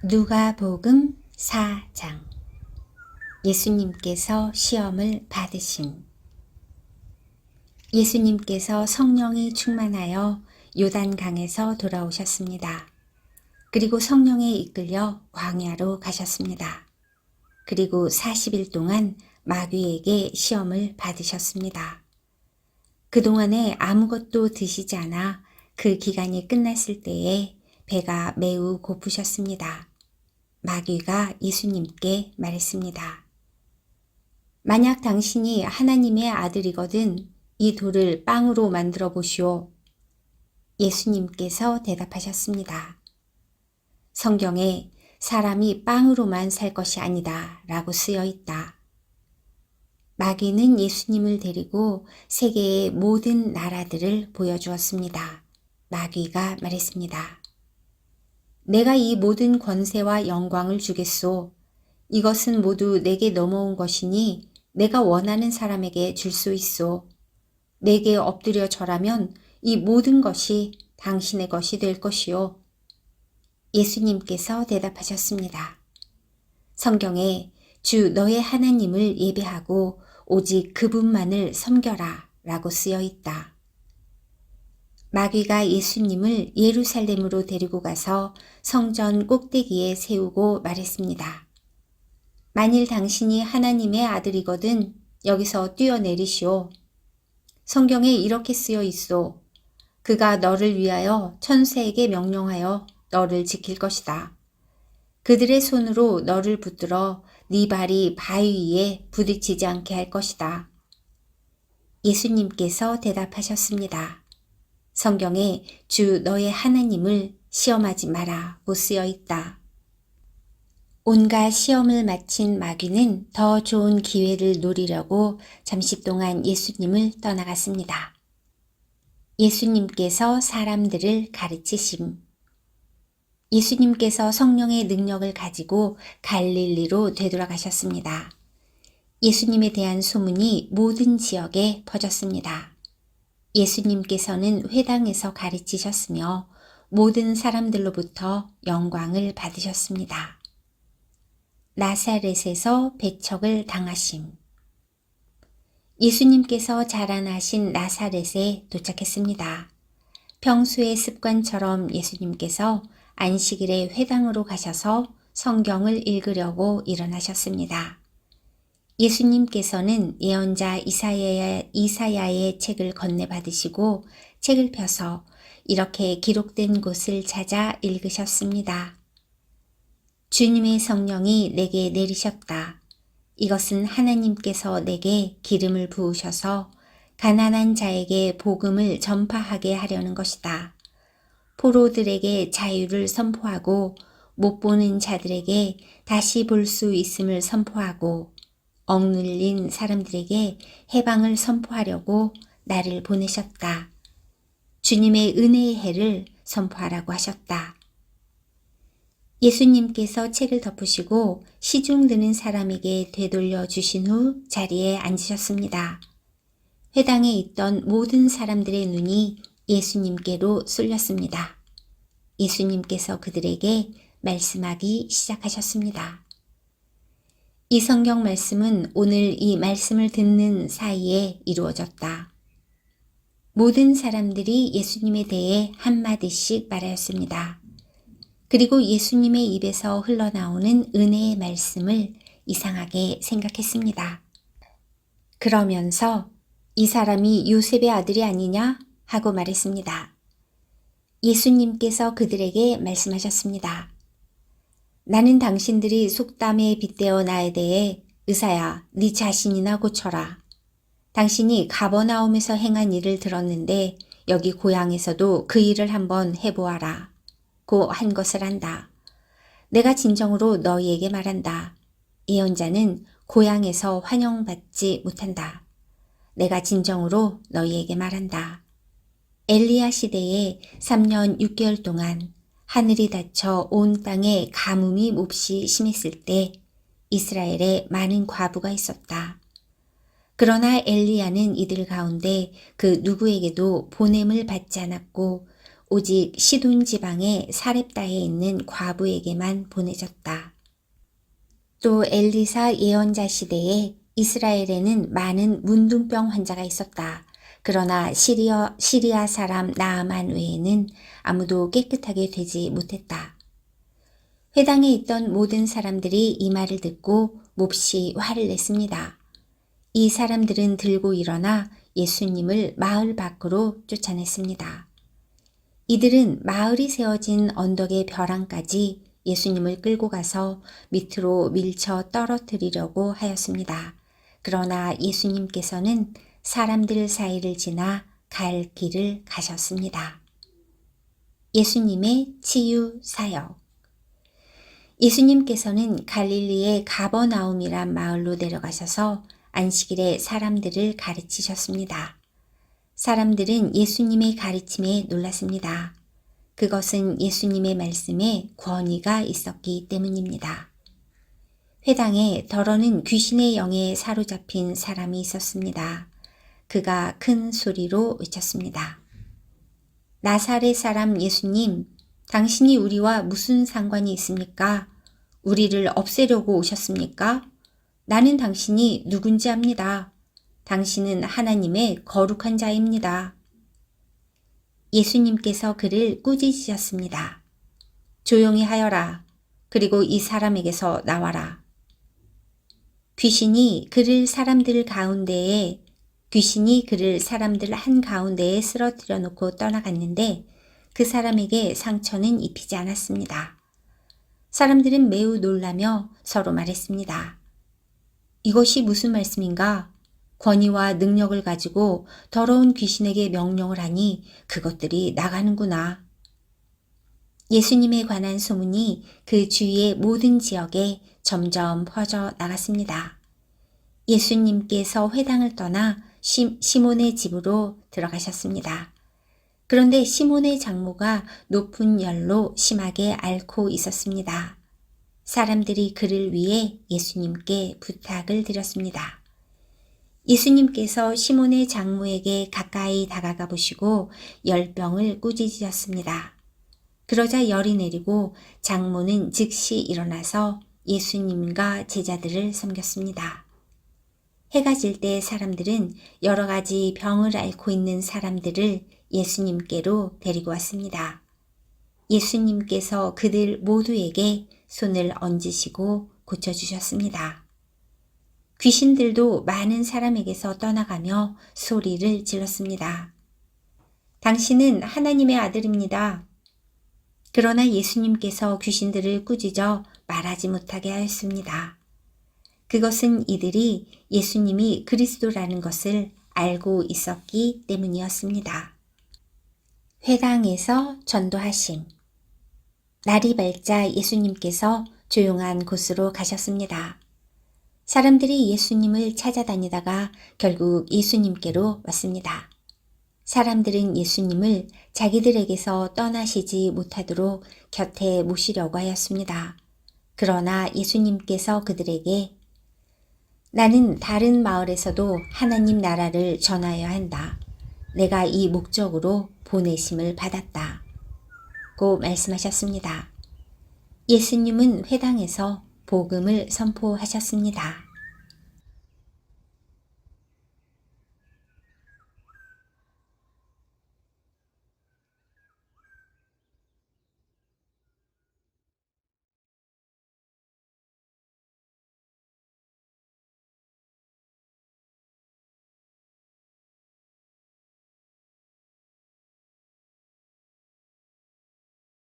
누가복음 4장. 예수님께서 시험을 받으심. 예수님께서 성령이 충만하여 요단강에서 돌아오셨습니다. 그리고 성령에 이끌려 광야로 가셨습니다. 그리고 40일 동안 마귀에게 시험을 받으셨습니다. 그동안에 아무것도 드시지 않아 그 기간이 끝났을 때에 배가 매우 고프셨습니다. 마귀가 예수님께 말했습니다. 만약 당신이 하나님의 아들이거든 이 돌을 빵으로 만들어 보시오. 예수님께서 대답하셨습니다. 성경에 사람이 빵으로만 살 것이 아니다 라고 쓰여 있다. 마귀는 예수님을 데리고 세계의 모든 나라들을 보여주었습니다. 마귀가 말했습니다. 내가 이 모든 권세와 영광을 주겠소. 이것은 모두 내게 넘어온 것이니 내가 원하는 사람에게 줄 수 있소. 내게 엎드려 절하면 이 모든 것이 당신의 것이 될 것이요. 예수님께서 대답하셨습니다. 성경에 주 너의 하나님을 예배하고 오직 그분만을 섬겨라 라고 쓰여 있다. 마귀가 예수님을 예루살렘으로 데리고 가서 성전 꼭대기에 세우고 말했습니다. 만일 당신이 하나님의 아들이거든 여기서 뛰어내리시오. 성경에 이렇게 쓰여 있소. 그가 너를 위하여 천사에게 명령하여 너를 지킬 것이다. 그들의 손으로 너를 붙들어 네 발이 바위 위에 부딪히지 않게 할 것이다. 예수님께서 대답하셨습니다. 성경에 주 너의 하나님을 시험하지 마라고 쓰여 있다. 온갖 시험을 마친 마귀는 더 좋은 기회를 노리려고 잠시 동안 예수님을 떠나갔습니다. 예수님께서 사람들을 가르치심. 예수님께서 성령의 능력을 가지고 갈릴리로 되돌아가셨습니다. 예수님에 대한 소문이 모든 지역에 퍼졌습니다. 예수님께서는 회당에서 가르치셨으며 모든 사람들로부터 영광을 받으셨습니다. 나사렛에서 배척을 당하심. 예수님께서 자라나신 나사렛에 도착했습니다. 평소의 습관처럼 예수님께서 안식일에 회당으로 가셔서 성경을 읽으려고 일어나셨습니다. 예수님께서는 예언자 이사야의 책을 건네받으시고 책을 펴서 이렇게 기록된 곳을 찾아 읽으셨습니다. 주님의 성령이 내게 내리셨다. 이것은 하나님께서 내게 기름을 부으셔서 가난한 자에게 복음을 전파하게 하려는 것이다. 포로들에게 자유를 선포하고 못 보는 자들에게 다시 볼 수 있음을 선포하고 억눌린 사람들에게 해방을 선포하려고 나를 보내셨다. 주님의 은혜의 해를 선포하라고 하셨다. 예수님께서 책을 덮으시고 시중 드는 사람에게 되돌려 주신 후 자리에 앉으셨습니다. 회당에 있던 모든 사람들의 눈이 예수님께로 쏠렸습니다. 예수님께서 그들에게 말씀하기 시작하셨습니다. 이 성경 말씀은 오늘 이 말씀을 듣는 사이에 이루어졌다. 모든 사람들이 예수님에 대해 한마디씩 말하였습니다. 그리고 예수님의 입에서 흘러나오는 은혜의 말씀을 이상하게 생각했습니다. 그러면서 이 사람이 요셉의 아들이 아니냐 하고 말했습니다. 예수님께서 그들에게 말씀하셨습니다. 나는 당신들이 속담에 빗대어 나에 대해 의사야, 네 자신이나 고쳐라. 당신이 가버나움에서 행한 일을 들었는데 여기 고향에서도 그 일을 한번 해보아라. 고 한 것을 안다. 내가 진정으로 너희에게 말한다. 예언자는 고향에서 환영받지 못한다. 내가 진정으로 너희에게 말한다. 엘리야 시대에 3년 6개월 동안 하늘이 닫혀 온 땅에 가뭄이 몹시 심했을 때 이스라엘에 많은 과부가 있었다. 그러나 엘리야는 이들 가운데 그 누구에게도 보냄을 받지 않았고 오직 시돈 지방의 사렙다에 있는 과부에게만 보내졌다. 또 엘리사 예언자 시대에 이스라엘에는 많은 문둥병 환자가 있었다. 그러나 시리아 사람 나아만 외에는 아무도 깨끗하게 되지 못했다. 회당에 있던 모든 사람들이 이 말을 듣고 몹시 화를 냈습니다. 이 사람들은 들고 일어나 예수님을 마을 밖으로 쫓아냈습니다. 이들은 마을이 세워진 언덕의 벼랑까지 예수님을 끌고 가서 밑으로 밀쳐 떨어뜨리려고 하였습니다. 그러나 예수님께서는 사람들 사이를 지나 갈 길을 가셨습니다. 예수님의 치유 사역. 예수님께서는 갈릴리의 가버나움이란 마을로 내려가셔서 안식일에 사람들을 가르치셨습니다. 사람들은 예수님의 가르침에 놀랐습니다. 그것은 예수님의 말씀에 권위가 있었기 때문입니다. 회당에 더러는 귀신의 영에 사로잡힌 사람이 있었습니다. 그가 큰 소리로 외쳤습니다. 나사렛 사람 예수님, 당신이 우리와 무슨 상관이 있습니까? 우리를 없애려고 오셨습니까? 나는 당신이 누군지 압니다. 당신은 하나님의 거룩한 자입니다. 예수님께서 그를 꾸짖으셨습니다. 조용히 하여라. 그리고 이 사람에게서 나와라. 귀신이 그를 사람들 한가운데에 쓰러뜨려 놓고 떠나갔는데 그 사람에게 상처는 입히지 않았습니다. 사람들은 매우 놀라며 서로 말했습니다. 이것이 무슨 말씀인가? 권위와 능력을 가지고 더러운 귀신에게 명령을 하니 그것들이 나가는구나. 예수님에 관한 소문이 그 주위의 모든 지역에 점점 퍼져 나갔습니다. 예수님께서 회당을 떠나 시몬의 집으로 들어가셨습니다. 그런데 시몬의 장모가 높은 열로 심하게 앓고 있었습니다. 사람들이 그를 위해 예수님께 부탁을 드렸습니다. 예수님께서 시몬의 장모에게 가까이 다가가 보시고 열병을 꾸짖으셨습니다. 그러자 열이 내리고 장모는 즉시 일어나서 예수님과 제자들을 섬겼습니다. 해가 질 때 사람들은 여러 가지 병을 앓고 있는 사람들을 예수님께로 데리고 왔습니다. 예수님께서 그들 모두에게 손을 얹으시고 고쳐주셨습니다. 귀신들도 많은 사람에게서 떠나가며 소리를 질렀습니다. 당신은 하나님의 아들입니다. 그러나 예수님께서 귀신들을 꾸짖어 말하지 못하게 하였습니다. 그것은 이들이 예수님이 그리스도라는 것을 알고 있었기 때문이었습니다. 회당에서 전도하심. 날이 밝자 예수님께서 조용한 곳으로 가셨습니다. 사람들이 예수님을 찾아다니다가 결국 예수님께로 왔습니다. 사람들은 예수님을 자기들에게서 떠나시지 못하도록 곁에 모시려고 하였습니다. 그러나 예수님께서 그들에게 나는 다른 마을에서도 하나님 나라를 전하여야 한다. 내가 이 목적으로 보내심을 받았다. 고 말씀하셨습니다. 예수님은 회당에서 복음을 선포하셨습니다.